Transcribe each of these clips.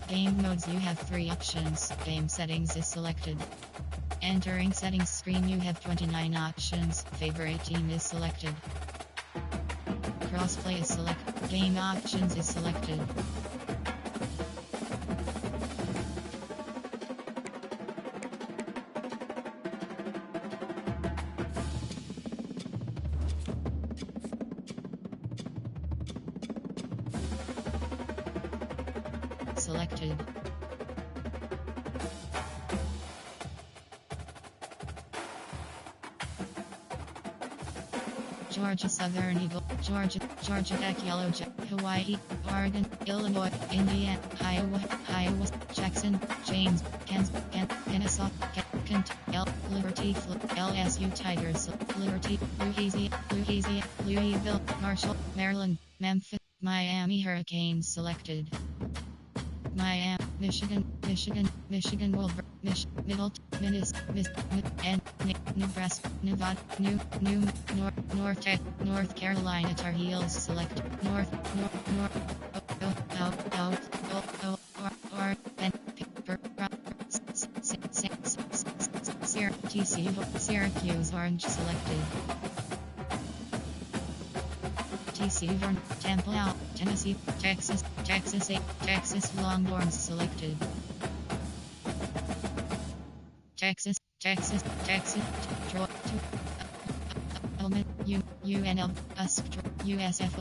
Game modes, you have 3 options. Game settings is selected. Entering settings screen, you have 29 options. Favorite team is selected. Crossplay is selected. Game options is selected. Selected. Georgia, Southern Eagle, Georgia, Georgia Tech, Yellow Jack, Hawaii, Oregon, Illinois, Indiana, Iowa, Jackson, James, Kennesaw, Kent, Liberty, LSU Tigers, Liberty, Louisville, Marshall, Maryland, Memphis, Miami Hurricanes selected. Miami, Michigan, Wolverine, Middleton, and Nebraska, Nevada, North Carolina Tar Heels select. Syracuse Orange selected. TC Temple, Tennessee, Texas Longhorns selected. Texas, UNL, USF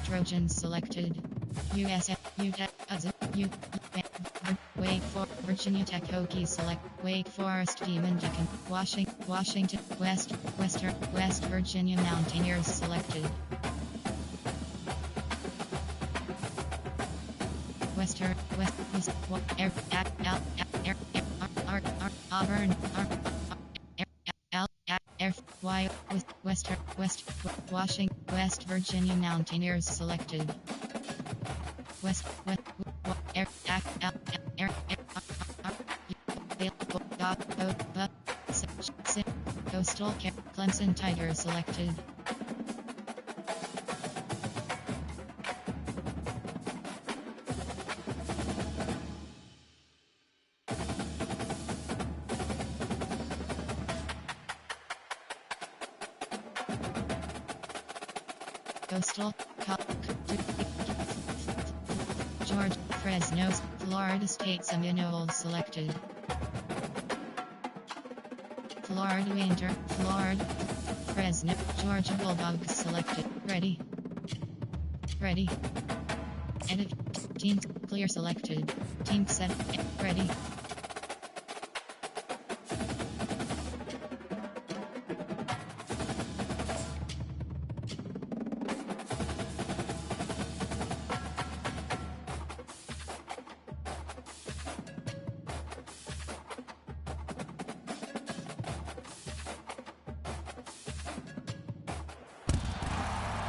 Trojans selected. USF, Wake Forest, Virginia Tech Hokies select. Wake Forest Demon Deacon, Washington, West Virginia Mountaineers selected. Auburn, West Virginia Mountaineers selected. Coastal Clemson Tigers selected. Coastal, Georgia, Fresno, Florida State Seminoles selected. Florida Ranger, Florida, Fresno, Georgia Bulldogs selected. Ready. Edit. Team clear selected. Team set. Ready.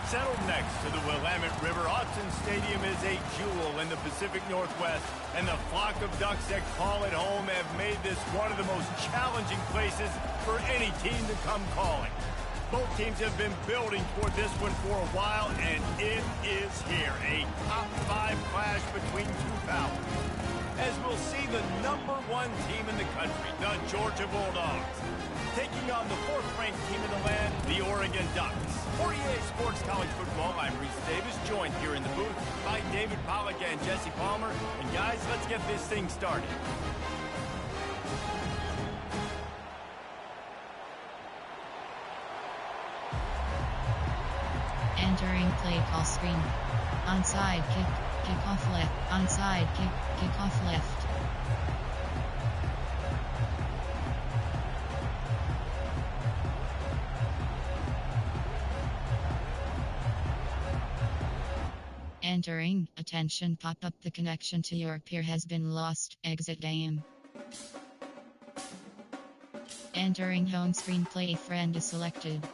Settled next to the Willamette River, Autzen Stadium is a jewel in the Pacific Northwest, and the flock of ducks that call it home have made this one of the most challenging places for any team to come calling. Both teams have been building toward this one for a while, and it is here, a top 5 clash between two powers. As we'll see the #1 team in the country, the Georgia Bulldogs, taking on the 4th-ranked team in the land, the Oregon Ducks. For EA Sports College Football, I'm Reese Davis, joined here in the booth by David Pollack and Jesse Palmer. And guys, let's get this thing started. Entering play call screen. Onside kick, kickoff left. Onside kick, kickoff left. Entering, attention pop up, the connection to your peer has been lost, exit game. Entering home screen, play friend is selected.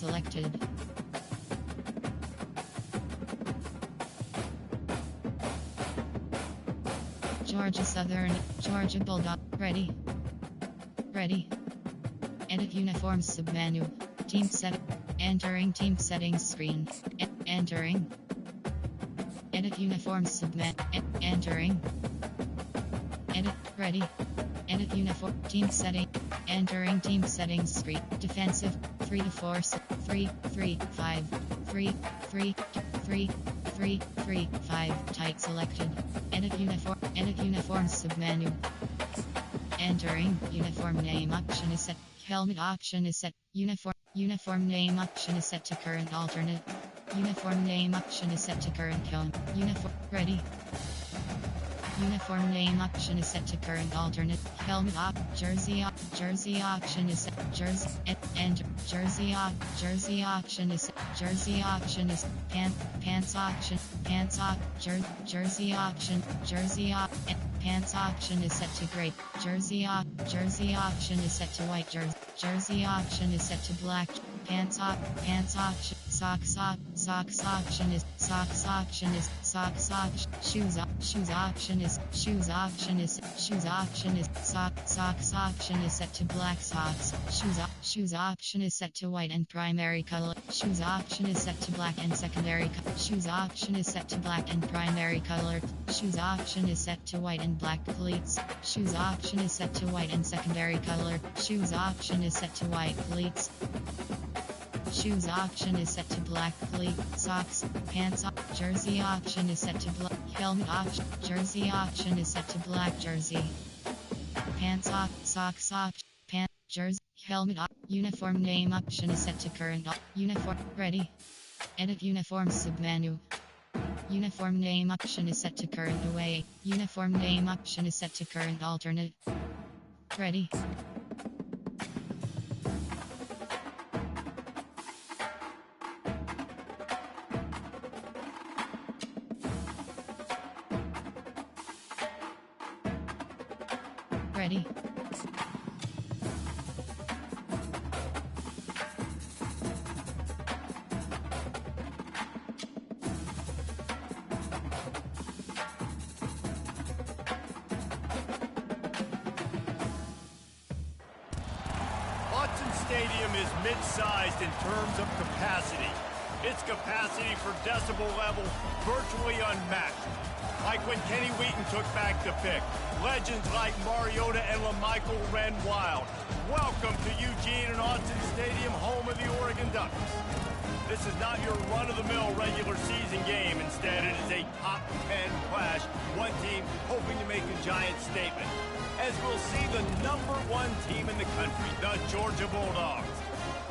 selected. Georgia Southern, Georgia Bulldog. Ready. Ready. Edit uniforms submenu. Team set. Entering team settings screen. Entering. Edit uniforms submit. Entering. Edit. Ready. Edit uniform. Team setting. Entering team settings screen. Defensive. 3 to 4. 3, 3, 5. 3, 3, 3, 3, 3, 5. Tight selected. Edit uniform. Edit uniforms submenu. Entering. Uniform name option is set. Helmet option is set. Uniform name option is set to current alternate. Uniform name option is set to current cone. Uniform. Ready. Uniform name option is set to current alternate. Helmet jersey option is set. Jersey and jersey option is set. Jersey option is pants option. Jersey option. Pants option is set to gray. Jersey option is set to white. Jersey option is set to black. Pants option. Socks option is socks option. Shoes option is socks option is set to black socks. Shoes option is set to white and primary color. Shoes option is set to black and secondary. Shoes option is set to black and primary color. Shoes option is set to white and black cleats. Shoes option is set to white and secondary color. Shoes option is set to white cleats. Shoes option is set to black cleat. Socks, pants, jersey option is set to black. Helmet option, jersey option is set to black jersey. Pants socks option, pants, jersey, helmet uniform name option is set to current uniform. Ready. Edit uniform submenu. Uniform name option is set to current away. Uniform name option is set to current alternate. Ready. Ready. Autzen Stadium is mid-sized in terms of capacity. Its capacity for decibel level virtually unmatched. Like when Kenny Wheaton took back the pick. Legends like Mariota and LaMichael ran wild. Welcome to Eugene and Autzen Stadium, home of the Oregon Ducks. This is not your run-of-the-mill regular season game. Instead, it is a top 10 clash. One team hoping to make a giant statement. As we'll see the #1 team in the country, the Georgia Bulldogs,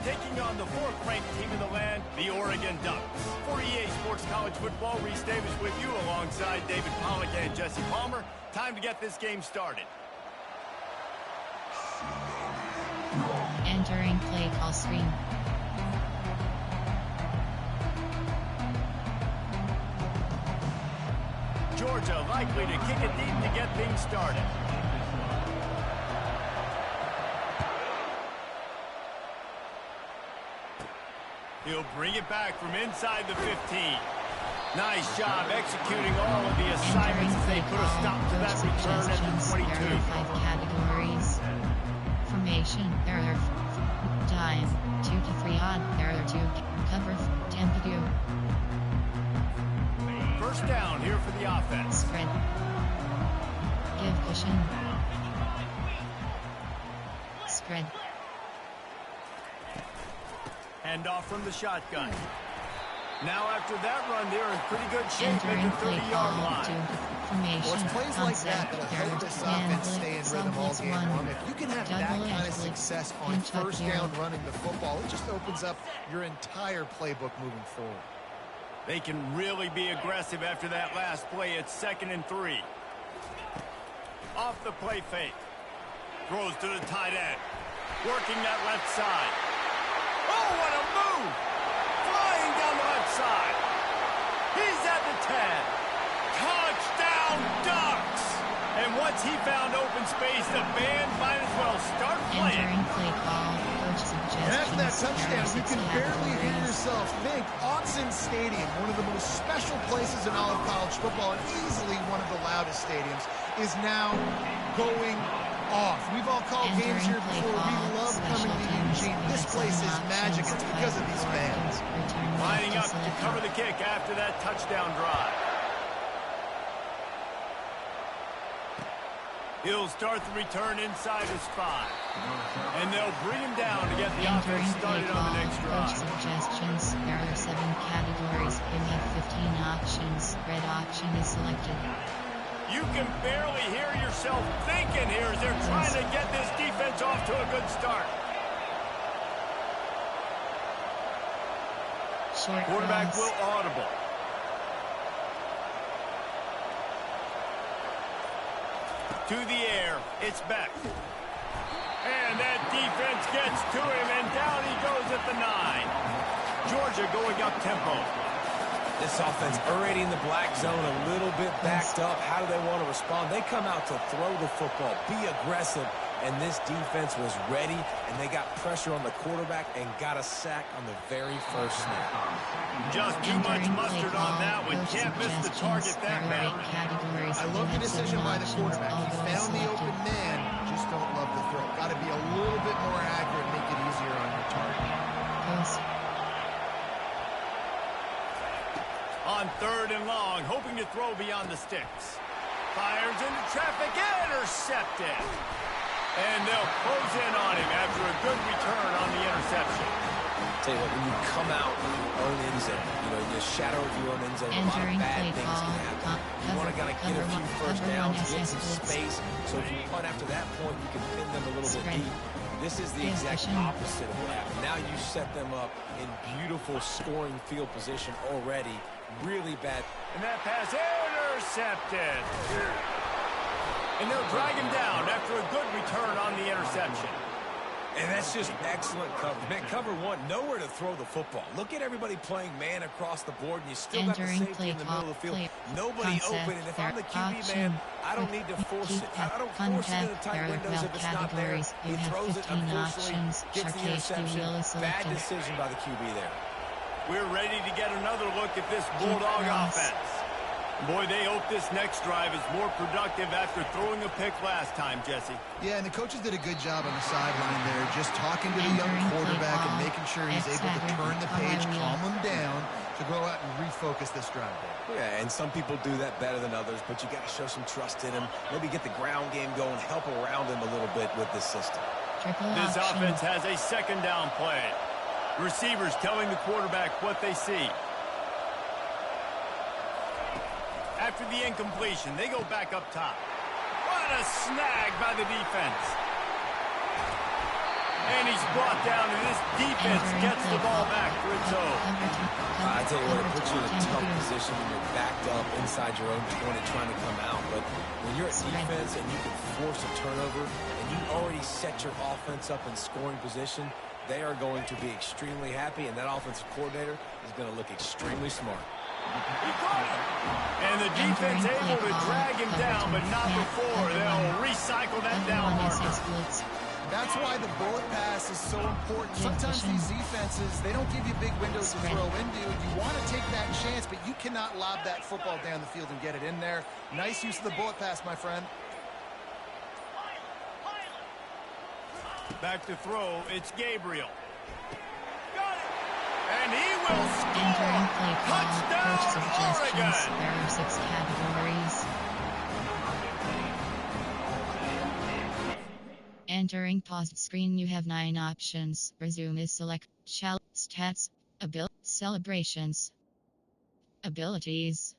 taking on the 4th-ranked team in the land, the Oregon Ducks. For EA Sports College Football, Reese Davis with you alongside David Pollack and Jesse Palmer. Time to get this game started. Entering play call screen. Georgia likely to kick it deep to get things started. He'll bring it back from inside the 15. Nice job executing all of the assignments. They put a stop to that return at the 22. There are 5 categories. Formation, there are time, 2 to 3 odd, there are 2, cover, tempo. First down here for the offense. Spread. Give cushion. Spread. Hand off from the shotgun. Now after that run, they're in pretty good shape at Entering the play 30-yard call line. to formation. Well, it's plays like that Concept, that'll help this offense stay in rhythm all game long. If you can have that kind of success on first down running the football, it just opens up your entire playbook moving forward. They can really be aggressive after that last play. It's 2nd and 3. Off the play fake. Throws to the tight end. Working that left side. Oh, what a move! Flying down the left side. He's at the 10. Touchdown, Ducks! And once he found open space, the band might as well start playing. Entering play call. Coach And after that suggestions. touchdown. You can barely hear yourself think. Autzen Stadium, one of the most special places in all of college football and easily one of the loudest stadiums, is now going off. We've all called games here before. We love coming to Eugene. This place is magic. It's because of these fans. Lining up to cover the kick after that touchdown drive. He'll start the return inside his 5. And they'll bring him down to get the offense started on the next drive. Suggestions. There are 7 categories. You have 15 options. Red option is selected. You can barely hear yourself thinking here as they're trying to get this defense off to a good start. Short Quarterback cross. will audible. To the air, it's Beck. And that defense gets to him, and down he goes at the 9. Georgia going up tempo. This offense already in the black zone, a little bit backed up. How do they want to respond? They come out to throw the football, be aggressive, and this defense was ready, and they got pressure on the quarterback and got a sack on the very first snap. Just too much mustard on that one. Can't miss the target that bad. I love the decision by the quarterback. He found the open man, just don't love the throw. Got to be a little bit more accurate, make it easier on your target. On 3rd and long, hoping to throw beyond the sticks. Fires into traffic, intercepted. And they'll close in on him after a good return on the interception. Tell you what, when you come out in your own end zone, in the shadow of your own end zone, a lot of bad things can happen. You want to kind of get a few first downs, get some space, so if you punt after that point, you can pin them a little bit deep. This is the exact opposite of what happened. Now you set them up in beautiful scoring field position already. Really bad. And that pass intercepted. And they'll drag him down after a good return on the interception. And that's just excellent coverage. Man, cover 1, nowhere to throw the football. Look at everybody playing man across the board, and you still got the safety in the middle of the field. Nobody open, and if I'm the QB man, I don't need to force it. I don't force it in the tight windows if it's not there. He throws it, unfortunately, gets the interception. Bad decision by the QB there. We're ready to get another look at this Bulldog offense. Boy, they hope this next drive is more productive after throwing a pick last time, Jesse. Yeah, and the coaches did a good job on the sideline there, just talking to the young quarterback and making sure he's able to turn the page, calm him down to go out and refocus this drive there. Yeah, and some people do that better than others, but you got to show some trust in him. Maybe get the ground game going, help around him a little bit with this system. This offense has a 2nd down play. Receivers telling the quarterback what they see. After the incompletion, they go back up top. What a snag by the defense. And he's brought down, and this defense gets the ball back for its own. I tell you what, it puts you in a tough position when you're backed up inside your own 20 trying to come out. But when you're at defense and you can force a turnover, and you already set your offense up in scoring position, they are going to be extremely happy, and that offensive coordinator is going to look extremely smart. And the defense able to drag him down, but not before. They'll recycle that down marker. That's why the bullet pass is so important. Sometimes these defenses, they don't give you big windows to throw into. You want to take that chance, but you cannot lob that football down the field and get it in there. Nice use of the bullet pass, my friend. Back to throw, it's Gabriel. Got it! And he will score! Touchdown, Oregon! There are 6 categories. Entering paused screen, you have 9 options. Resume is select. Stats. Celebrations. Abilities.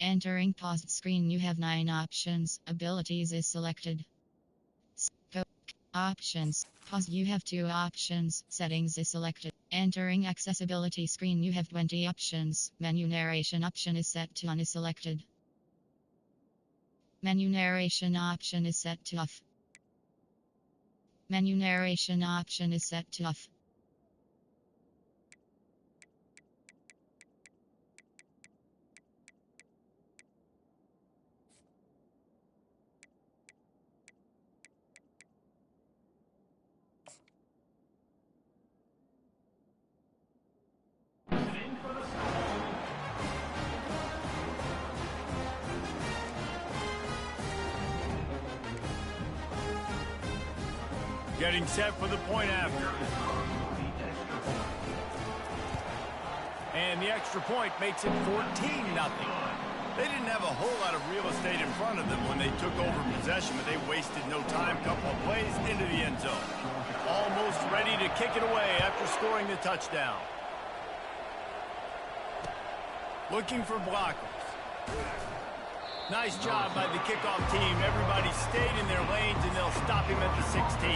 Entering paused screen, you have 9 options. Abilities is selected. Options. Pause, you have 2 options. Settings is selected. Entering accessibility screen, you have 20 options. Menu narration option is set to on is selected. Menu narration option is set to off. Menu narration option is set to off. Getting set for the point after. And the extra point makes it 14-0. They didn't have a whole lot of real estate in front of them when they took over possession, but they wasted no time. Couple of plays into the end zone. Almost ready to kick it away after scoring the touchdown. Looking for blockers. Nice job by the kickoff team. Everybody stayed in their lanes, and they'll stop him at the 16.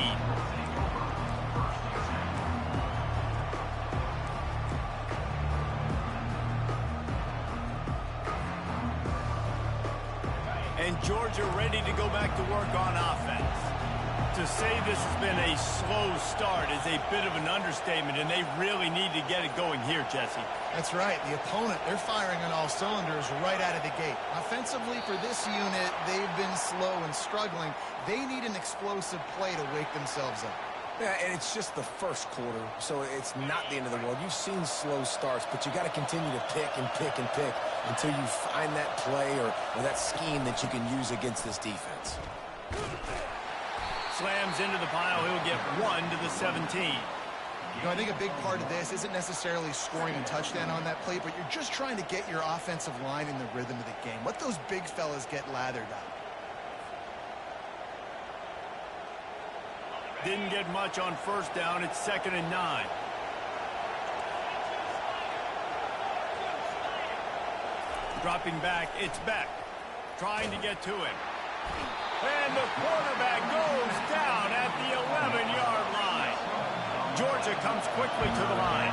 And Georgia ready to go back to work on offense. To say this has been a slow start is a bit of an understatement, and they really need to get it going here, Jesse. That's right. The opponent, they're firing on all cylinders right out of the gate. Offensively, for this unit, they've been slow and struggling. They need an explosive play to wake themselves up. Yeah, and it's just the first quarter, so it's not the end of the world. You've seen slow starts, but you got to continue to pick and pick and pick until you find that play or that scheme that you can use against this defense. Slams into the pile. He'll get 1 to the 17. You know, I think a big part of this isn't necessarily scoring a touchdown on that play, but you're just trying to get your offensive line in the rhythm of the game. Let those big fellas get lathered up. Didn't get much on first down. It's 2nd and 9. Dropping back, it's Beck. Trying to get to him. And the quarterback goes down at the 11-yard line. Georgia comes quickly to the line.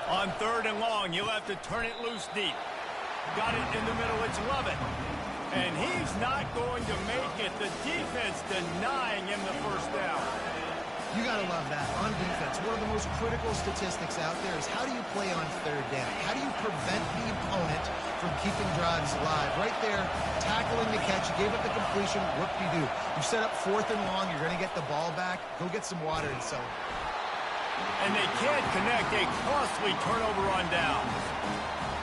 On 3rd and long, you'll have to turn it loose deep. Got it in the middle, it's Lovett. And he's not going to make it. The defense denying him the first down. You got to love that. On defense, one of the most critical statistics out there is how do you play on 3rd down? How do you prevent the opponent from keeping drives alive? Right there, tackling the catch, you gave up the completion, whoop-de-doo. You set up 4th and long, you're going to get the ball back, go get some water and celebrate. And they can't connect a costly turnover on downs.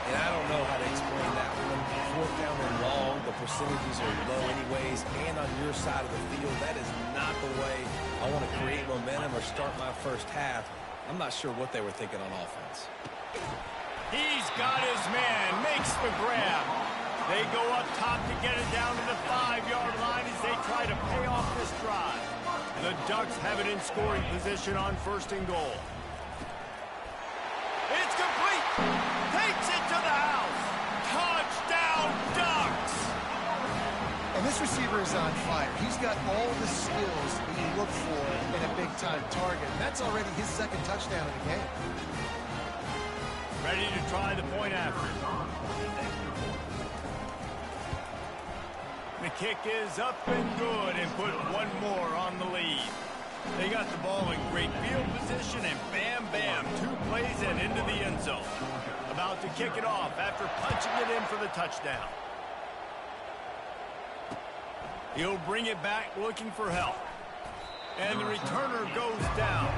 And I don't know how to explain that one. 4th down and long, the percentages are low anyways, and on your side of the field, that is not the way I want to create momentum or start my first half. I'm not sure what they were thinking on offense. He's got his man, makes the grab. They go up top to get it down to the 5-yard line as they try to pay off this drive. The Ducks have it in scoring position on 1st and goal. It's complete. Takes it to the house. Touchdown, Ducks. And this receiver is on fire. He's got all the skills that you look for in a big-time target. That's already his 2nd touchdown of the game. Ready to try the point after. The kick is up and good and put one more on the lead. They got the ball in great field position and bam, bam, 2 plays and into the end zone. About to kick it off after punching it in for the touchdown. He'll bring it back looking for help. And the returner goes down.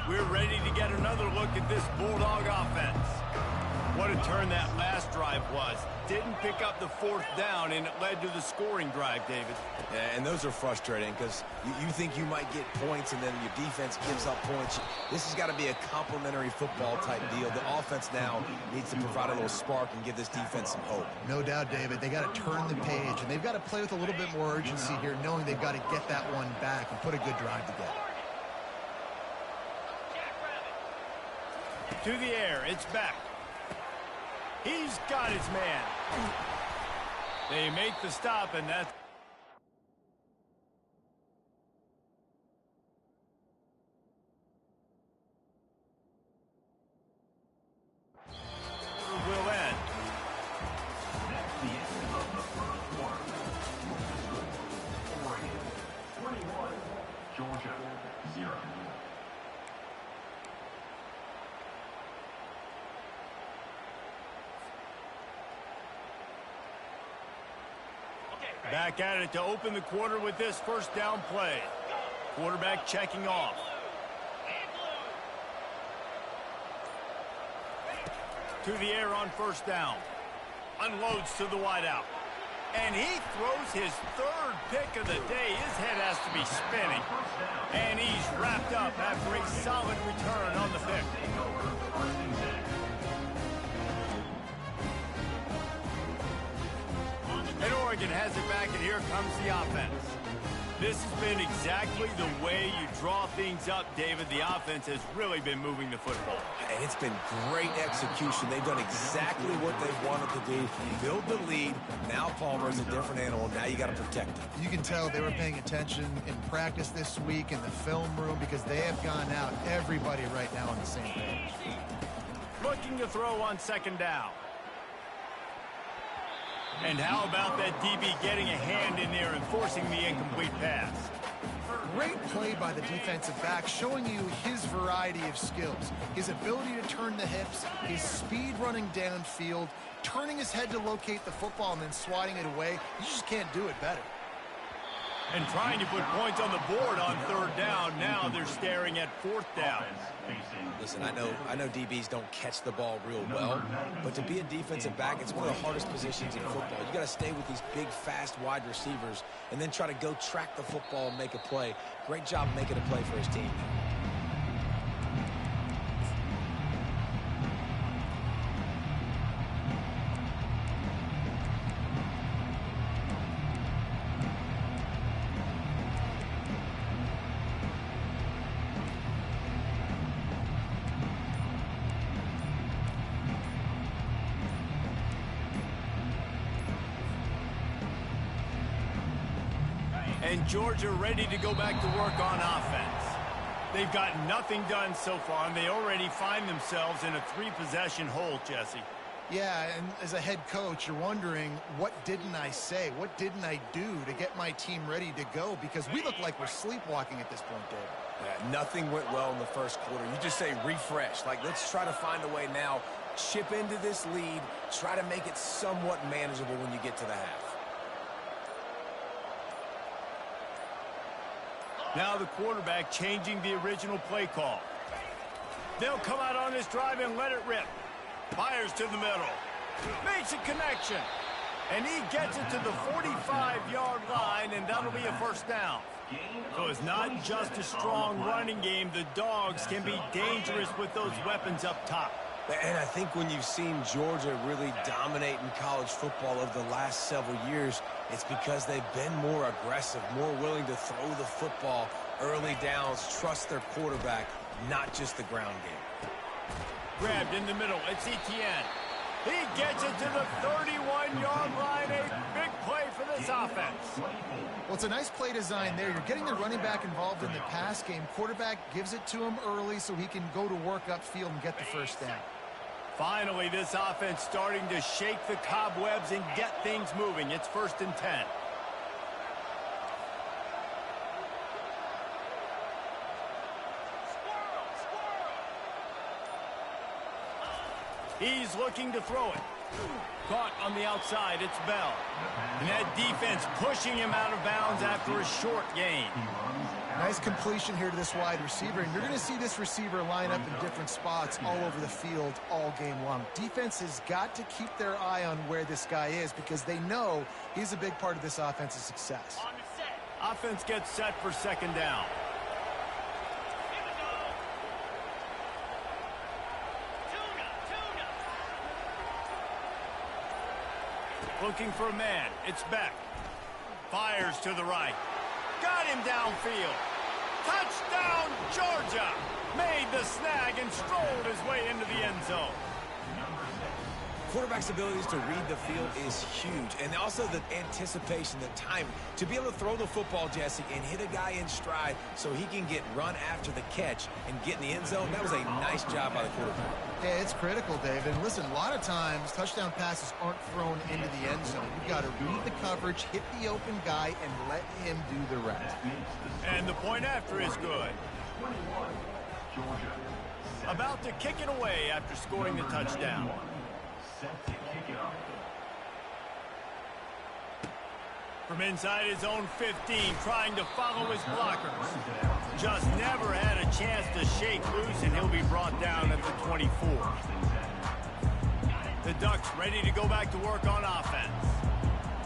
We're ready to get another look at this Bulldog offense. What a turn that last drive was. Didn't pick up the 4th down, and it led to the scoring drive, David. Yeah, and those are frustrating because you think you might get points, and then your defense gives up points. This has got to be a complementary football type deal. The offense now needs to provide a little spark and give this defense some hope. No doubt, David. They got to turn the page, and they've got to play with a little bit more urgency here, knowing they've got to get that one back and put a good drive together. To the air, it's back. He's got his man. They make the stop, and that's... will end. Georgia, 0. Back at it to open the quarter with this first down play. Quarterback checking off. To the air on first down. Unloads to the wideout. And he throws his third pick of the day. His head has to be spinning. And he's wrapped up after a solid return on the pick. And Oregon has it back, and here comes the offense. This has been exactly the way you draw things up, David. The offense has really been moving the football. And it's been great execution. They've done exactly what they wanted to do. Build the lead. Now Palmer's a different animal. Now you got to protect him. You can tell they were paying attention in practice this week in the film room because they have gone out, everybody right now on the same page. Looking to throw on second down. And how about that DB getting a hand in there and forcing the incomplete pass? Great play by the defensive back, showing you his variety of skills. His ability to turn the hips, his speed running downfield, turning his head to locate the football and then swatting it away. You just can't do it better. And trying to put points on the board on third down. Now they're staring at fourth down. Listen, I know DBs don't catch the ball real well, but to be a defensive back, it's one of the hardest positions in football. You got to stay with these big, fast wide receivers and then try to go track the football and make a play. Great job making a play for his team. And Georgia ready to go back to work on offense. They've got nothing done so far, and they already find themselves in a three-possession hole, Jesse. Yeah, and as a head coach, you're wondering, what didn't I say? What didn't I do to get my team ready to go? Because we look like we're sleepwalking at this point, David. Yeah, nothing went well in the first quarter. You just say refresh. Like, let's try to find a way now. Chip into this lead. Try to make it somewhat manageable when you get to the half. Now the quarterback changing the original play call. They'll come out on this drive and let it rip. Fires to the middle. Makes a connection. And he gets it to the 45-yard line, and that'll be a first down. So it's not just a strong running game. The Dogs can be dangerous with those weapons up top. And I think when you've seen Georgia really dominate in college football over the last several years, it's because they've been more aggressive, more willing to throw the football, early downs, trust their quarterback, not just the ground game. Grabbed in the middle, it's Etienne. He gets it to the 31-yard line. A big play for this offense. Well, it's a nice play design there. You're getting the running back involved in the pass game. Quarterback gives it to him early so he can go to work upfield and get the first down. Finally, this offense starting to shake the cobwebs and get things moving. It's 1st and 10. He's looking to throw it. Caught on the outside, it's Bell. And that defense pushing him out of bounds after a short gain. Nice completion here to this wide receiver, and you're going to see this receiver line up in different spots all over the field all game long. Defense has got to keep their eye on where this guy is because they know he's a big part of this offense's success. Offense gets set for second down. Looking for a man. It's Beck. Fires to the right. Got him downfield. Touchdown, Georgia. Made the snag and strolled his way into the end zone. Quarterback's abilities to read the field is huge, and also the anticipation, the time to be able to throw the football, Jesse, and hit a guy in stride so he can get run after the catch and get in the end zone. That was a nice job by the quarterback. Yeah, it's critical, David. And listen, a lot of times touchdown passes aren't thrown into the end zone. You've got to read the coverage, hit the open guy, and let him do the rest. And the point after is good. About to kick it away after scoring the touchdown. From inside his own 15, trying to follow his blockers. Just never had a chance to shake loose, and he'll be brought down at the 24. The Ducks ready to go back to work on offense.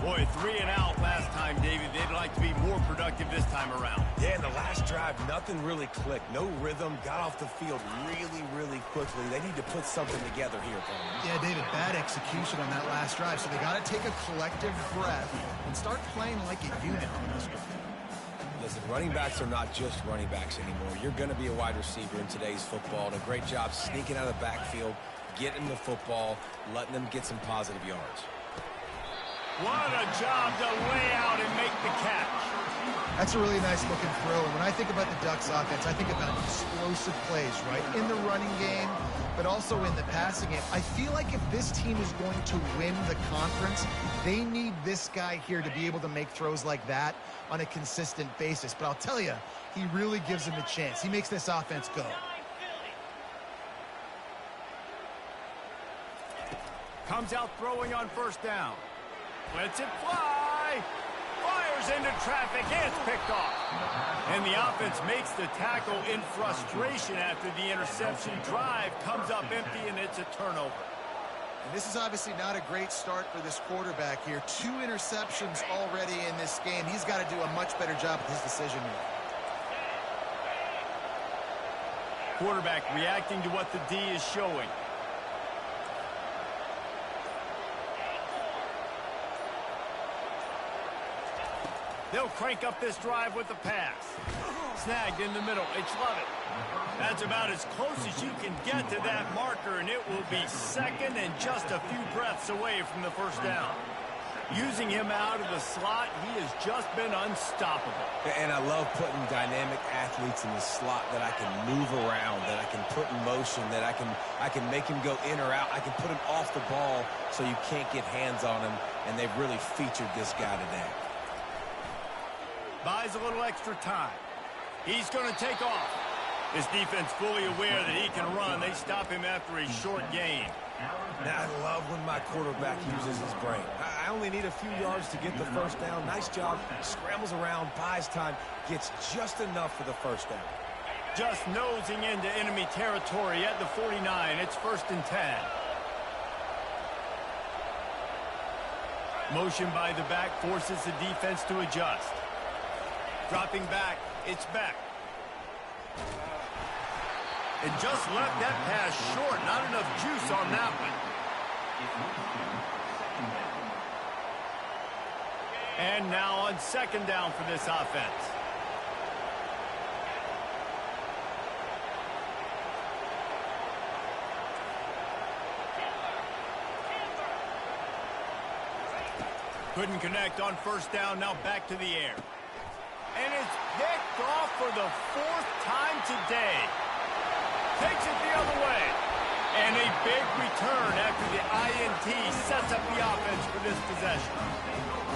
Boy, 3 and out last time, David. They'd like to be more productive this time around. Yeah, in the last drive, nothing really clicked. No rhythm, got off the field really quickly. They need to put something together here, Coleman. Yeah, David, bad execution on that last drive, so they got to take a collective breath and start playing like a unit on this one. Listen, running backs are not just running backs anymore. You're going to be a wide receiver in today's football, and a great job sneaking out of the backfield, getting the football, letting them get some positive yards. What a job to lay out and make the catch. That's a really nice looking throw. And when I think about the Ducks offense, I think about explosive plays, right? In the running game, but also in the passing game. I feel like if this team is going to win the conference, they need this guy here to be able to make throws like that on a consistent basis. But I'll tell you, he really gives them a chance. He makes this offense go. Comes out throwing on first down. Lets it fly. Fires into traffic. It's picked off. And the offense makes the tackle in frustration after the interception. Drive comes up empty, and it's a turnover. And this is obviously not a great start for this quarterback here. 2 interceptions already in this game. He's got to do a much better job with his decision making. Quarterback reacting to what the D is showing. They'll crank up this drive with the pass. Snagged in the middle. It's love it. That's about as close as you can get to that marker, and it will be second and just a few breaths away from the first down. Using him out of the slot, he has just been unstoppable. And I love putting dynamic athletes in the slot that I can move around, that I can put in motion, that I can make him go in or out. I can put him off the ball so you can't get hands on him, and they've really featured this guy today. Buys a little extra time. He's going to take off. His defense fully aware that he can run. They stop him after a short gain. Now, I love when my quarterback uses his brain. I only need a few yards to get the first down. Nice job. Scrambles around, buys time, gets just enough for the first down. Just nosing into enemy territory at the 49. It's 1st and 10. Motion by the back forces the defense to adjust. Dropping back, it's back. And just left that pass short. Not enough juice on that one. And now on 2nd down for this offense. Couldn't connect on 1st down. Now back to the air. And it's picked off for the 4th time today. Takes it the other way. And a big return after the INT sets up the offense for this possession.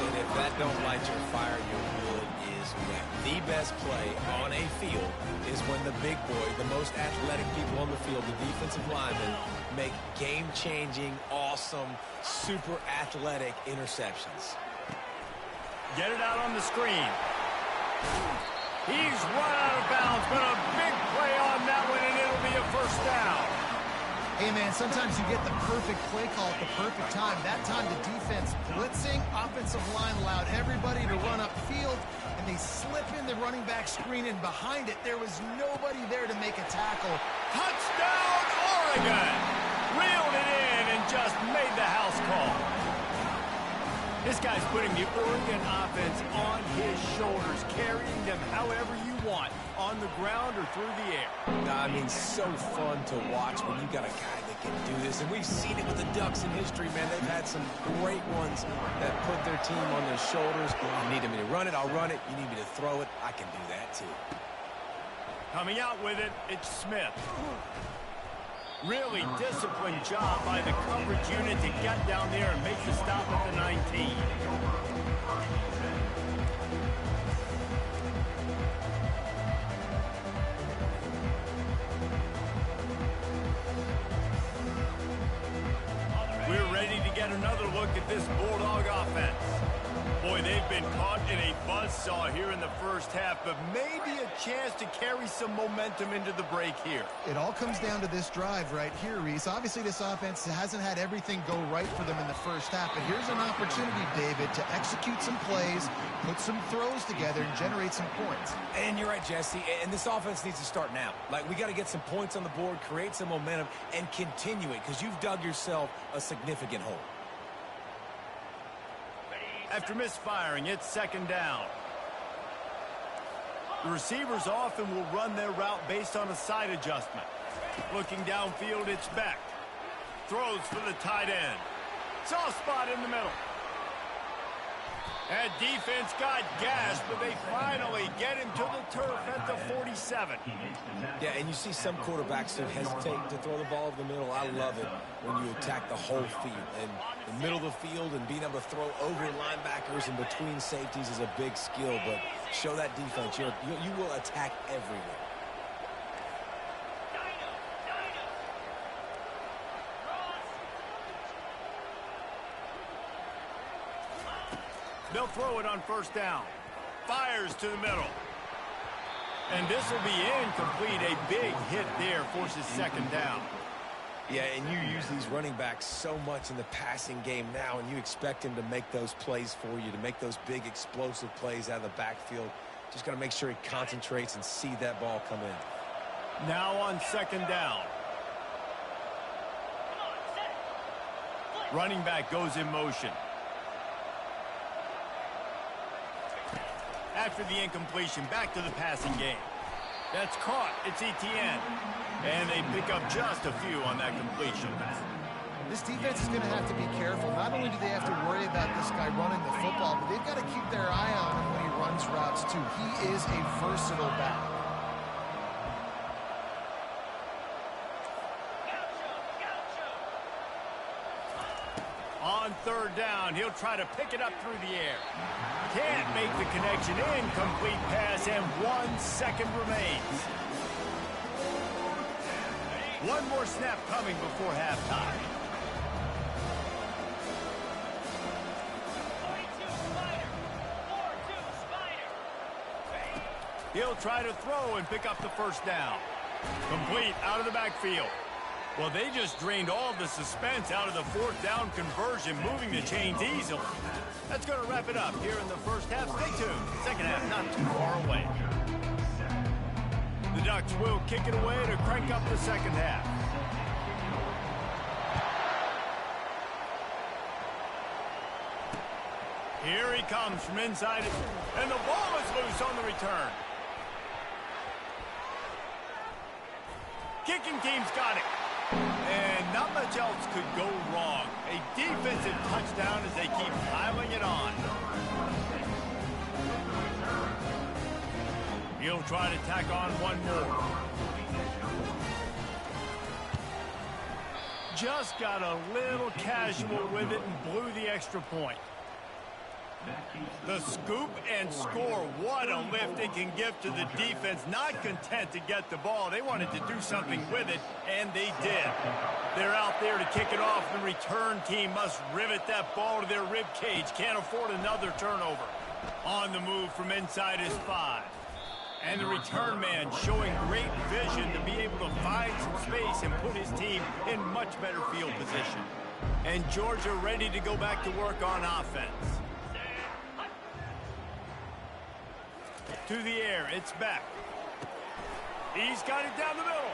And if that don't light your fire, your wood is wet. The best play on a field is when the big boy, the most athletic people on the field, the defensive linemen, make game-changing, awesome, super athletic interceptions. Get it out on the screen. He's run out of bounds, but a big play on that one, and it'll be a 1st down. Hey, man, sometimes you get the perfect play call at the perfect time. That time the defense blitzing, offensive line allowed everybody to run upfield, and they slip in the running back screen, and behind it, there was nobody there to make a tackle. Touchdown, Oregon! Reeled it in and just made the house call. This guy's putting the Oregon offense on his shoulders, carrying them however you want, on the ground or through the air. I mean, so fun to watch when you got a guy that can do this. And we've seen it with the Ducks in history, man. They've had some great ones that put their team on their shoulders. You need me to run it, I'll run it. You need me to throw it, I can do that too. Coming out with it, it's Smith. Really disciplined job by the coverage unit to get down there and make the stop at the 19. We're ready to get another look at this Bulldog offense. Boy, Boy, they've been caught in a buzzsaw here in the first half, but maybe a chance to carry some momentum into the break here. It all comes down to this drive right here, Reese. Obviously, this offense hasn't had everything go right for them in the first half, but here's an opportunity, David, to execute some plays, put some throws together, and generate some points. And you're right, Jesse, and this offense needs to start now. Like, we got to get some points on the board, create some momentum, and continue it, because you've dug yourself a significant hole. After misfiring, it's second down. The receivers often will run their route based on a side adjustment. Looking downfield, it's Beck. Throws for the tight end. Soft spot in the middle. That defense got gashed, but they finally get him to the turf at the 47. Yeah, and you see some quarterbacks who hesitate to throw the ball over the middle. I love it when you attack the whole field. And the middle of the field and being able to throw over linebackers and between safeties is a big skill. But show that defense. You will attack everywhere. They'll throw it on first down. Fires to the middle. And this will be incomplete. A big hit there forces second down. Yeah, and you use these running backs so much in the passing game now, and you expect them to make those plays for you, to make those big explosive plays out of the backfield. Just got to make sure he concentrates and see that ball come in. Now on second down. Running back goes in motion. After the incompletion, back to the passing game. That's caught. It's ETN. And they pick up just a few on that completion. This defense is going to have to be careful. Not only do they have to worry about this guy running the football, but they've got to keep their eye on him when he runs routes, too. He is a versatile back. On third down, he'll try to pick it up through the air. Can't make the connection. Incomplete pass, and 1 second remains. One more snap coming before halftime. He'll try to throw and pick up the first down. Complete out of the backfield. Well, they just drained all the suspense out of the fourth down conversion, moving the chains easily. That's going to wrap it up here in the first half. Stay tuned. Second half not too far away. The Ducks will kick it away to crank up the second half. Here he comes from inside, and the ball is loose on the return. Kicking team's got it. And not much else could go wrong. A defensive touchdown as they keep piling it on. He'll try to tack on one more. Just got a little casual with it and blew the extra point. The scoop and score. What a lift it can give to the defense. Not content to get the ball. They wanted to do something with it, and they did. They're out there to kick it off. The return team must rivet that ball to their rib cage. Can't afford another turnover. On the move from inside his 5. And the return man showing great vision to be able to find some space and put his team in much better field position. And Georgia ready to go back to work on offense. To the air, it's back. He's got it down the middle.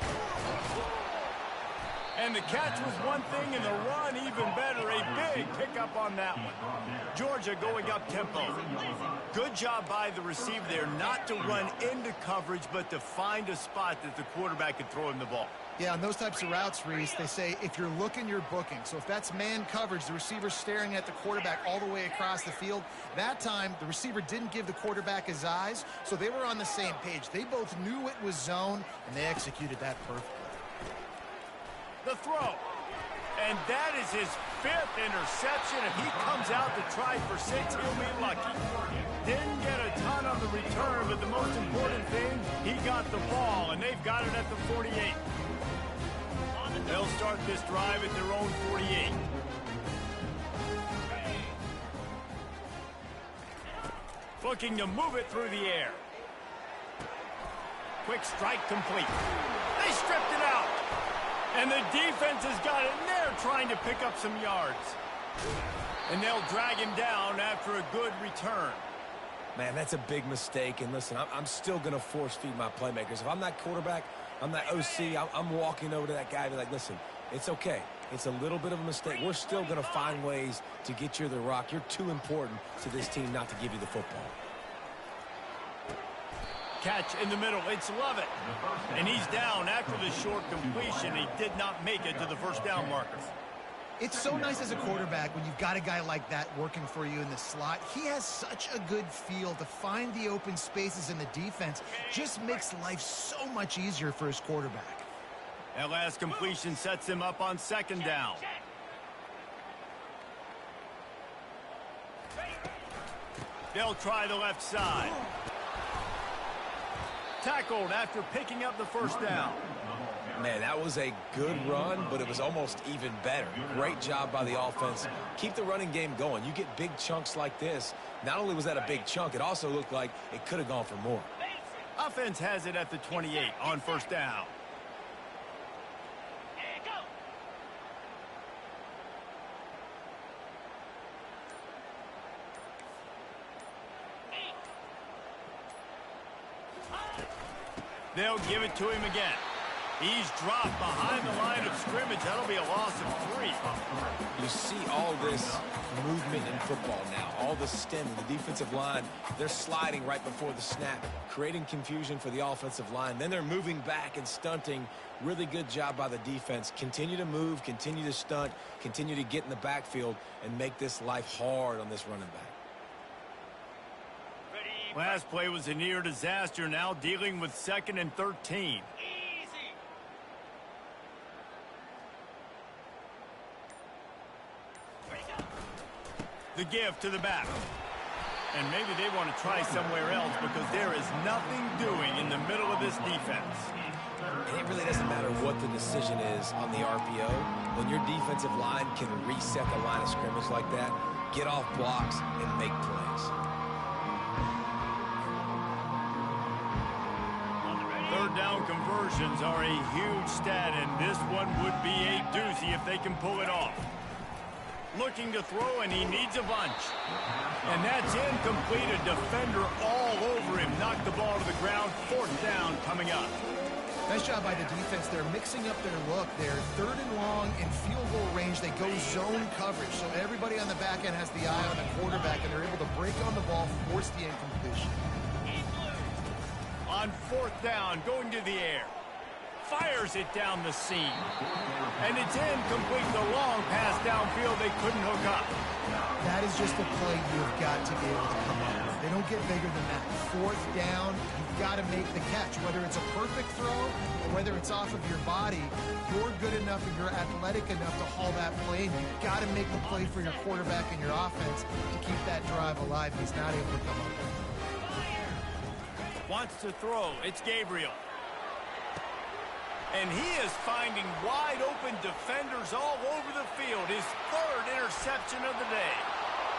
And the catch was one thing, and the run even better. A big pickup on that one. Georgia going up tempo. Good job by the receiver there not to run into coverage, but to find a spot that the quarterback could throw him the ball. Yeah, on those types of routes, Reese, they say if you're looking, you're booking. So if that's man coverage, the receiver's staring at the quarterback all the way across the field. That time, the receiver didn't give the quarterback his eyes, so they were on the same page. They both knew it was zone, and they executed that perfectly. The throw. And that is his 5th interception. If he comes out to try for 6, he'll be lucky. Didn't get a ton on the return, but the most important thing, he got the ball, and they've got it at the 48. They'll start this drive at their own 48. Looking to move it through the air. Quick strike complete. They stripped it out. And the defense has got it in there trying to pick up some yards. And they'll drag him down after a good return. Man, that's a big mistake. And listen, I'm still going to force feed my playmakers. If I'm that quarterback, I'm that OC, I'm walking over to that guy and be like, listen, it's okay. It's a little bit of a mistake. We're still going to find ways to get you the rock. You're too important to this team not to give you the football. Catch in the middle. It's Lovett. And he's down after the short completion. He did not make it to the first down marker. It's so nice as a quarterback when you've got a guy like that working for you in the slot. He has such a good feel to find the open spaces in the defense. Just makes life so much easier for his quarterback. That last completion sets him up on second down. They'll try the left side. Tackled after picking up the first down. Man, that was a good run, but it was almost even better. Great job by the offense. Keep the running game going. You get big chunks like this. Not only was that a big chunk, it also looked like it could have gone for more. Offense has it at the 28 on first down. They'll give it to him again. He's dropped behind the line of scrimmage. That'll be a loss of 3. You see all this movement in football now. All the stemming, the defensive line, they're sliding right before the snap, creating confusion for the offensive line. Then they're moving back and stunting. Really good job by the defense. Continue to move, continue to stunt, continue to get in the backfield and make this life hard on this running back. Last play was a near disaster, now dealing with 2nd and 13. The give to the back. And maybe they want to try somewhere else because there is nothing doing in the middle of this defense. And it really doesn't matter what the decision is on the RPO. When your defensive line can reset the line of scrimmage like that, get off blocks and make plays. Third down conversions are a huge stat, and this one would be a doozy if they can pull it off. Looking to throw, and he needs a bunch. And that's incomplete. A defender all over him. Knocked the ball to the ground. 4th down coming up. Nice job by the defense. They're mixing up their look. They're 3rd and long in field goal range. They go zone coverage. So everybody on the back end has the eye on the quarterback, and they're able to break on the ball, force the incompletion. On 4th down, going to the air. Fires it down the seam. And it's incomplete. The long pass downfield they couldn't hook up. That is just a play you've got to be able to come up with. They don't get bigger than that. 4th down, you've got to make the catch. Whether it's a perfect throw or whether it's off of your body, you're good enough and you're athletic enough to haul that play, and you've got to make the play for your quarterback and your offense to keep that drive alive. He's not able to come up with it. Wants to throw. It's Gabriel. And he is finding wide open defenders all over the field. His 3rd interception of the day.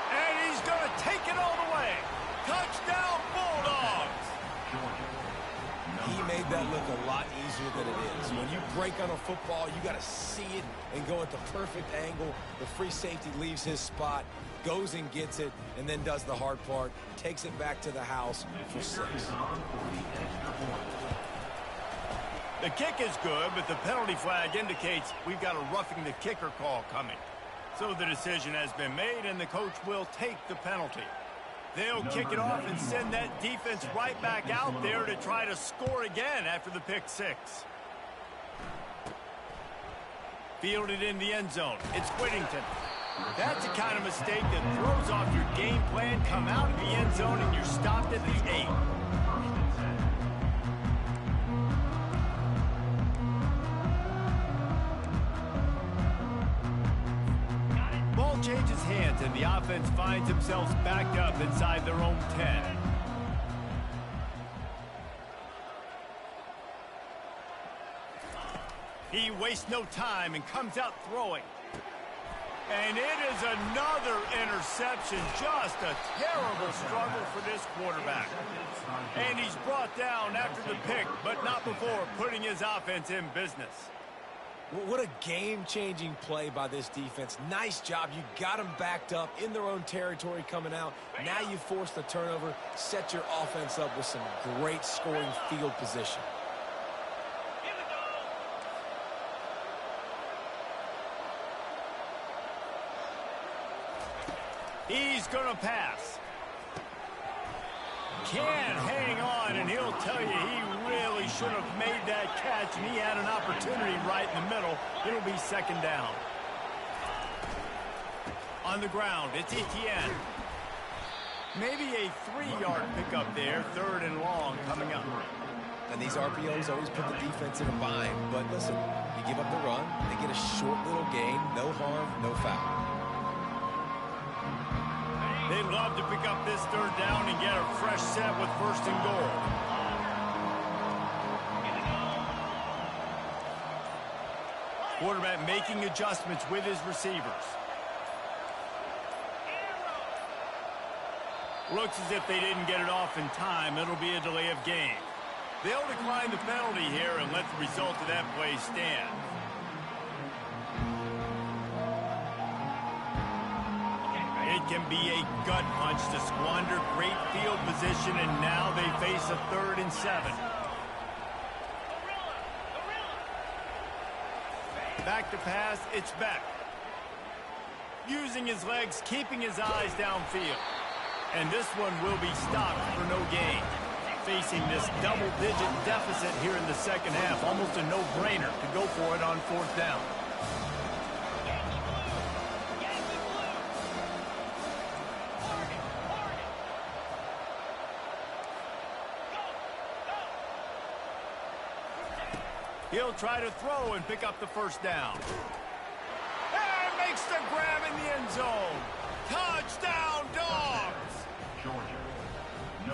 And he's going to take it all the way. Touchdown, Bulldogs! He made that look a lot easier than it is. When you break on a football, you got to see it and go at the perfect angle. The free safety leaves his spot, goes and gets it, and then does the hard part, takes it back to the house for 6. The kick is good, but the penalty flag indicates we've got a roughing the kicker call coming. So the decision has been made, and the coach will take the penalty. They'll kick it off and send that defense right back out there to try to score again after the pick 6. Fielded in the end zone. It's Whittington. That's the kind of mistake that throws off your game plan. Come out of the end zone, and you're stopped at the 8. Ball changes hands, and the offense finds themselves backed up inside their own 10. He wastes no time and comes out throwing. And it is another interception. Just a terrible struggle for this quarterback. And he's brought down after the pick, but not before putting his offense in business. What a game-changing play by this defense. Nice job. You got them backed up in their own territory coming out. Now you force the turnover, set your offense up with some great scoring field position. He's going to pass. Can't hang on, and he'll tell you he really should have made that catch, and he had an opportunity right in the middle. It'll be second down. On the ground, it's Etienne. Maybe a 3-yard pickup there, third and long coming up. And these RPOs always put the defense in a bind. But listen, you give up the run, they get a short little gain, no harm, no foul. They'd love to pick up this third down and get a fresh set with first and goal. Quarterback making adjustments with his receivers. Looks as if they didn't get it off in time. It'll be a delay of game. They'll decline the penalty here and let the result of that play stand. It can be a gut punch to squander great field position, and now they face a 3rd and 7. Back to pass, it's Beck. Using his legs, keeping his eyes downfield. And this one will be stopped for no gain. Facing this double-digit deficit here in the second half, almost a no-brainer to go for it on 4th down. He'll try to throw and pick up the first down. And makes the grab in the end zone. Touchdown, Dogs!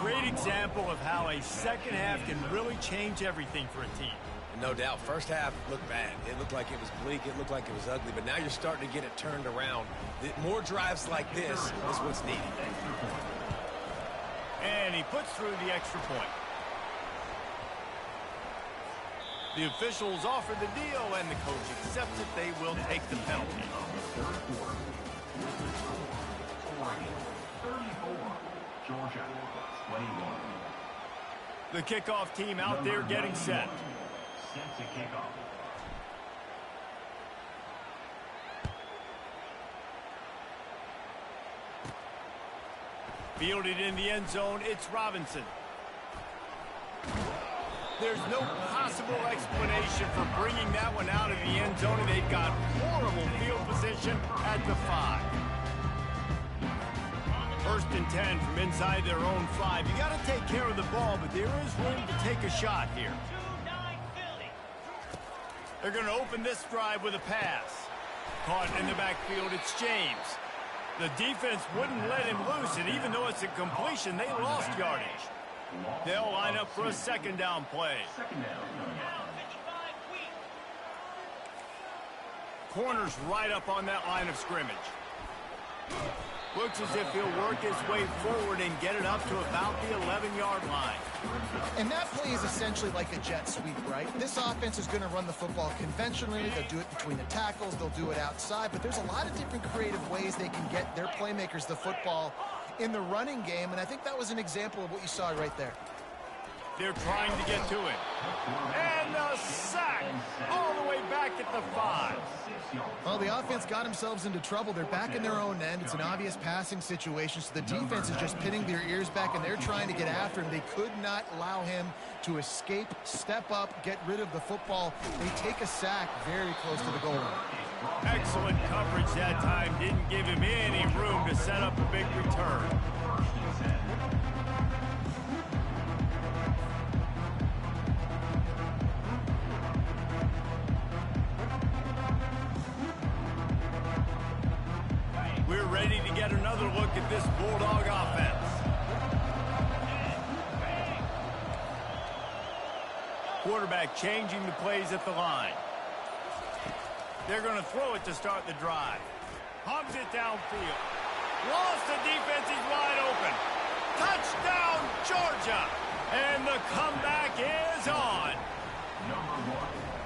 Great example of how a second half can really change everything for a team. No doubt. First half looked bad. It looked like it was bleak. It looked like it was ugly. But now you're starting to get it turned around. More drives like this is what's needed. And he puts through the extra point. The officials offer the deal, and the coach accepts it. They will take the penalty. 34, Georgia, 21. The kickoff team out there getting set. Set to kick off. Fielded in the end zone, it's Robinson. There's no possible explanation for bringing that one out of the end zone, and they've got horrible field position at the 5. 1st and 10 from inside their own 5. You got to take care of the ball, but there is room to take a shot here. They're going to open this drive with a pass. Caught in the backfield, it's James. The defense wouldn't let him loose, and even though it's a completion, they lost yardage. They'll line up for a second down play. Corner's right up on that line of scrimmage. Looks as if he'll work his way forward and get it up to about the 11-yard line. And that play is essentially like a jet sweep, right? This offense is going to run the football conventionally. They'll do it between the tackles. They'll do it outside. But there's a lot of different creative ways they can get their playmakers the football in the running game. And I think that was an example of what you saw right there. They're trying to get to it. And the sack all the way back at the 5. Well, the offense got themselves into trouble. They're back in their own end. It's an obvious passing situation, so the defense is just pinning their ears back, and they're trying to get after him. They could not allow him to escape, step up, get rid of the football. They take a sack very close to the goal line. Excellent coverage that time. Didn't give him any room to set up a big return. We're ready to get another look at this Bulldog offense. Quarterback changing the plays at the line. They're going to throw it to start the drive. Pumps it downfield. Lost the defense. He's wide open. Touchdown, Georgia. And the comeback is on.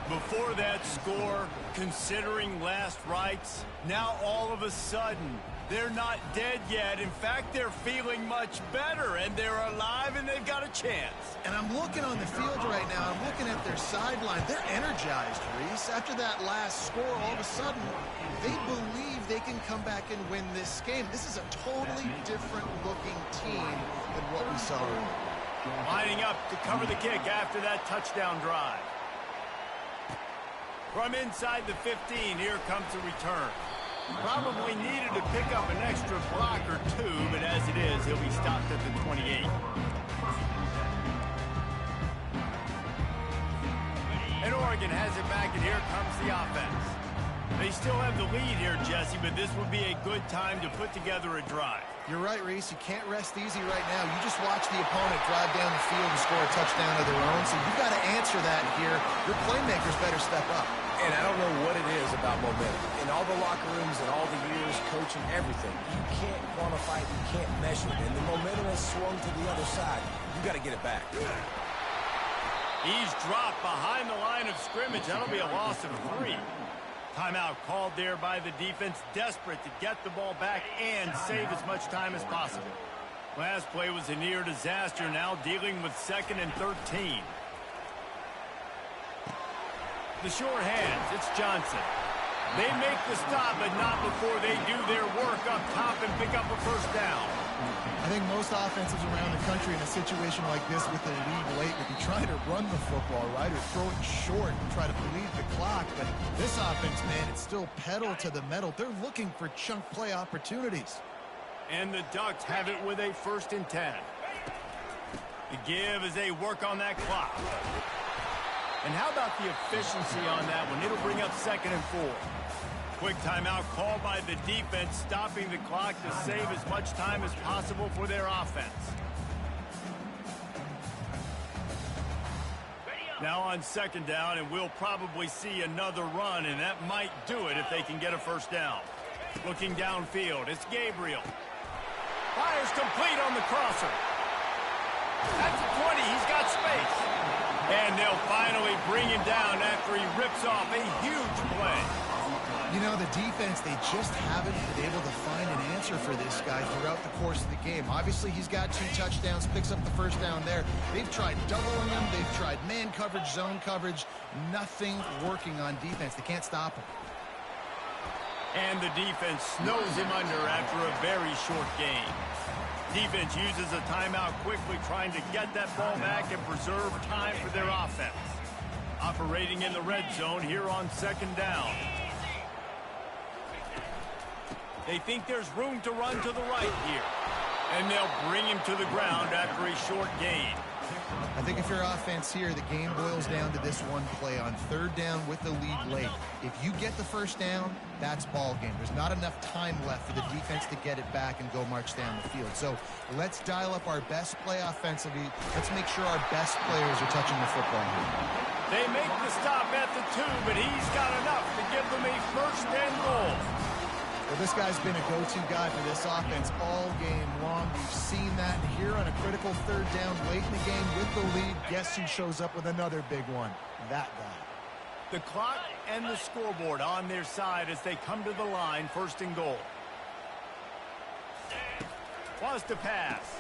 Before that score, considering last rites, now all of a sudden, they're not dead yet. In fact, they're feeling much better, and they're alive, and they've got a chance. And I'm looking on the field right now. I'm looking at their sideline. They're energized, Reese. After that last score, all of a sudden, they believe they can come back and win this game. This is a totally different-looking team than what we saw earlier. Lining up to cover the kick after that touchdown drive. From inside the 15, here comes the return. Probably needed to pick up an extra block or two, but as it is, he'll be stopped at the 28. And Oregon has it back, and here comes the offense. They still have the lead here, Jesse, but this would be a good time to put together a drive. You're right, Reese. You can't rest easy right now. You just watch the opponent drive down the field and score a touchdown of their own, so you've got to answer that here. Your playmakers better step up. And I don't know what it is about momentum. In all the locker rooms and all the years coaching everything, you can't quantify it, you can't measure it. And the momentum has swung to the other side. You got to get it back. He's dropped behind the line of scrimmage. That'll be a loss of 3. Timeout called there by the defense, desperate to get the ball back and save as much time as possible. Last play was a near disaster, now dealing with 2nd and 13. The short hands, it's Johnson. They make the stop, but not before they do their work up top and pick up a first down. I think most offenses around the country in a situation like this with a lead late would be trying to run the football, right, or throw it short and try to bleed the clock. But this offense, man, it's still pedal to the metal. They're looking for chunk play opportunities. And the Ducks have it with a 1st and 10. The give as they work on that clock. And how about the efficiency on that one? It'll bring up 2nd and 4. Quick timeout called by the defense, stopping the clock to save as much time as possible for their offense. Now on 2nd down, and we'll probably see another run, and that might do it if they can get a first down. Looking downfield, it's Gabriel. Fires complete on the crosser. At the 20, he's got space. And they'll finally bring him down after he rips off a huge play. You know, the defense, they just haven't been able to find an answer for this guy throughout the course of the game. Obviously, he's got 2 touchdowns, picks up the first down there. They've tried doubling him. They've tried man coverage, zone coverage. Nothing working on defense. They can't stop him. And the defense snows him under after a very short game. Defense uses a timeout quickly, trying to get that ball back and preserve time for their offense. Operating in the red zone here on 2nd down. They think there's room to run to the right here. And they'll bring him to the ground after a short gain. I think if you're offense here, the game boils down to this one play on 3rd down with the lead late. If you get the first down, that's ball game. There's not enough time left for the defense to get it back and go march down the field. So let's dial up our best play offensively. Let's make sure our best players are touching the football. They make the stop at the 2, but he's got enough to give them a 1st and goal. Well, this guy's been a go-to guy for this offense all game long. We've seen that here on a critical 3rd down late in the game with the lead. Guess who shows up with another big one? That guy. The clock and the scoreboard on their side as they come to the line, 1st and goal. Was to pass.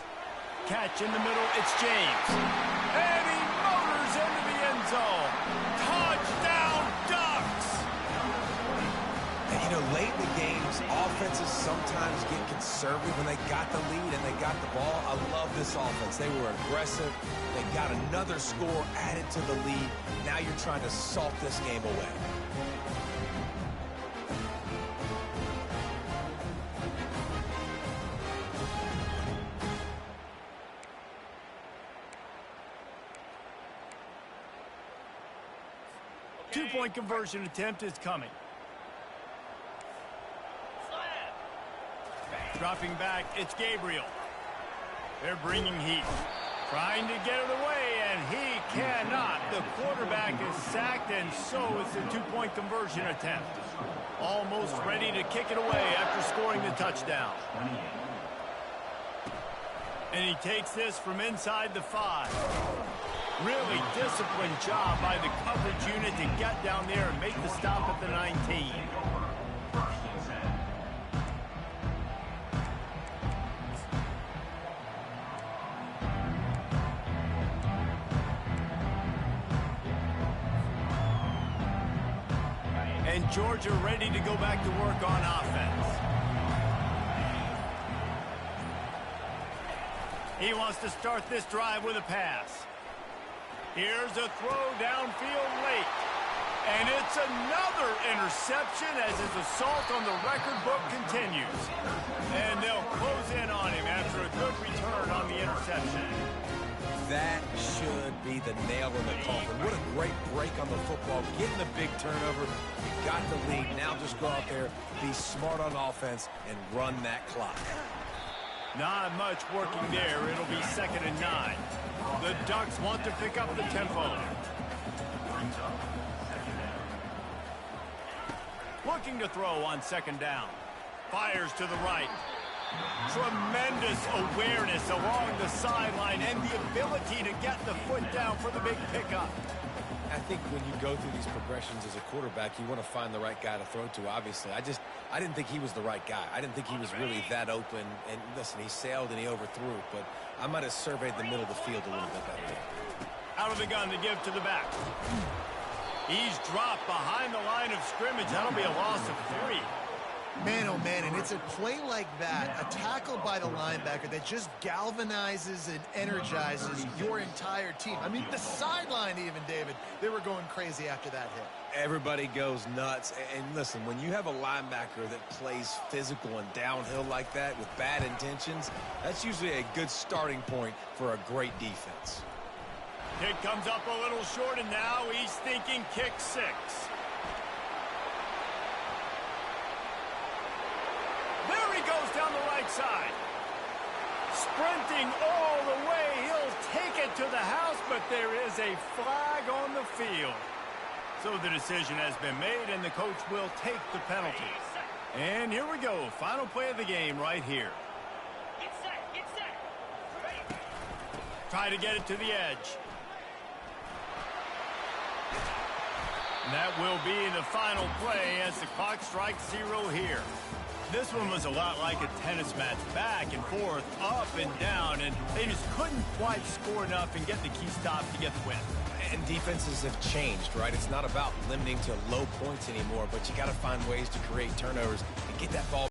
Catch in the middle, it's James. And he motors into the end zone. Touchdown, Ducks! And, you know, late in the games, offenses sometimes get conservative when they got the lead and they got the ball. I love this offense. They were aggressive. They got another score added to the lead. Now you're trying to salt this game away. Two-point conversion attempt is coming. Dropping back, it's Gabriel. They're bringing heat. Trying to get it away, and he cannot. The quarterback is sacked, and so is the two-point conversion attempt. Almost ready to kick it away after scoring the touchdown. And he takes this from inside the 5. Really disciplined job by the coverage unit to get down there and make the stop at the 19. And Georgia ready to go back to work on offense. He wants to start this drive with a pass. Here's a throw downfield late. And it's another interception as his assault on the record book continues. And they'll close in on him after a good return on the interception. That should be the nail in the coffin. What a great break on the football. Getting the big turnover. You got the lead. Now just go out there, be smart on offense, and run that clock. Not much working there. It'll be 2nd and 9. The Ducks want to pick up the tempo. Looking to throw on 2nd down. Fires to the right. Tremendous awareness along the sideline and the ability to get the foot down for the big pickup. I think when you go through these progressions as a quarterback, you want to find the right guy to throw to, obviously. I didn't think he was the right guy. I didn't think he was really that open. And listen, he sailed and he overthrew, but I might have surveyed the middle of the field a little bit better. Out of the gun to give to the back. He's dropped behind the line of scrimmage. That'll be a loss of 3. Man, oh man, and it's a play like that, a tackle by the linebacker that just galvanizes and energizes your entire team. I mean, the sideline even, David, they were going crazy after that hit. Everybody goes nuts. And listen, when you have a linebacker that plays physical and downhill like that with bad intentions, that's usually a good starting point for a great defense. Kick comes up a little short, and now he's thinking kick 6. There he goes down the right side. Sprinting all the way. He'll take it to the house, but there is a flag on the field. So the decision has been made, and the coach will take the penalty. And here we go. Final play of the game right here. Get set, get set. Try to get it to the edge. And that will be the final play as the clock strikes 0 here. This one was a lot like a tennis match, back and forth, up and down, and they just couldn't quite score enough and get the key stop to get the win. And defenses have changed, right? It's not about limiting to low points anymore, but you got to find ways to create turnovers and get that ball